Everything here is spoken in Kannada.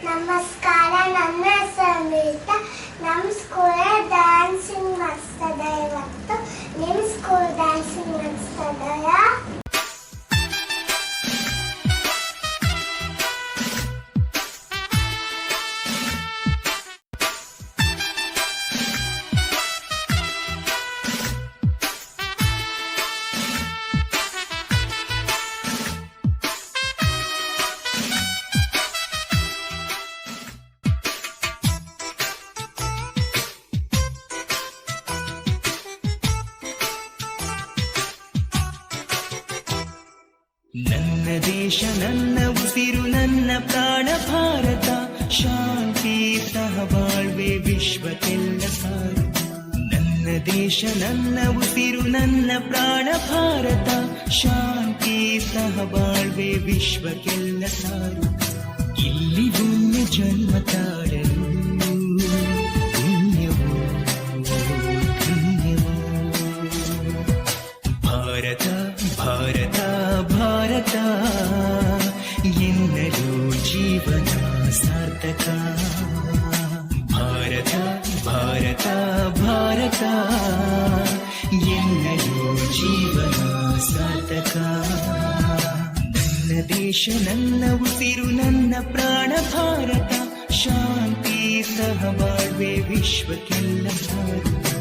ನಮಸ್ಕಾರ, ನನ್ನ ಸಂಗೀತ. ನಮ್ಮ ಸ್ಕೂಲ್ ಡ್ಯಾನ್ಸಿಂಗ್ ಮಾಡಿಸ್ತದೆ. ಇವತ್ತು ನಿಮ್ಮ ಸ್ಕೂಲ್ ಡ್ಯಾನ್ಸಿಂಗ್ ಮಾಡಿಸ್ತದೆಯಾ? ನನ್ನ ದೇಶ ನನ್ನ ಉಸಿರು ನನ್ನ ಪ್ರಾಣ ಭಾರತ, ಶಾಂತಿ ಸಹಬಾಳ್ವೆ ವಿಶ್ವಕ್ಕೆಲ್ಲ ಸಾರು. ನನ್ನ ದೇಶ ನನ್ನ ಉಸಿರು ನನ್ನ ಪ್ರಾಣ ಭಾರತ, ಶಾಂತಿ ಸಹಬಾಳ್ವೆ ವಿಶ್ವಕ್ಕೆಲ್ಲ ಸಾರು. ಇಲ್ಲಿ ಭೂಮಿ ಜನ್ಮ ತಾಳಲು ಪುಣ್ಯವೋ ಪುಣ್ಯವೋ. ಭಾರತ ಭಾರತ ಭಾರತ ಎನ್ನಲು ಜೀವನ ಸಾರ್ಥಕ. ಭಾರತ ಭಾರತ ಭಾರತ ಎನ್ನಲು ಜೀವನ ಸಾರ್ಥಕ. ನನ್ನ ದೇಶ ನನ್ನ ಉಸಿರು ನನ್ನ ಪ್ರಾಣ ಭಾರತ, ಶಾಂತಿ ಸಹಬಾಳ್ವೆ ವಿಶ್ವಕ್ಕೆಲ್ಲ ಸಾರು.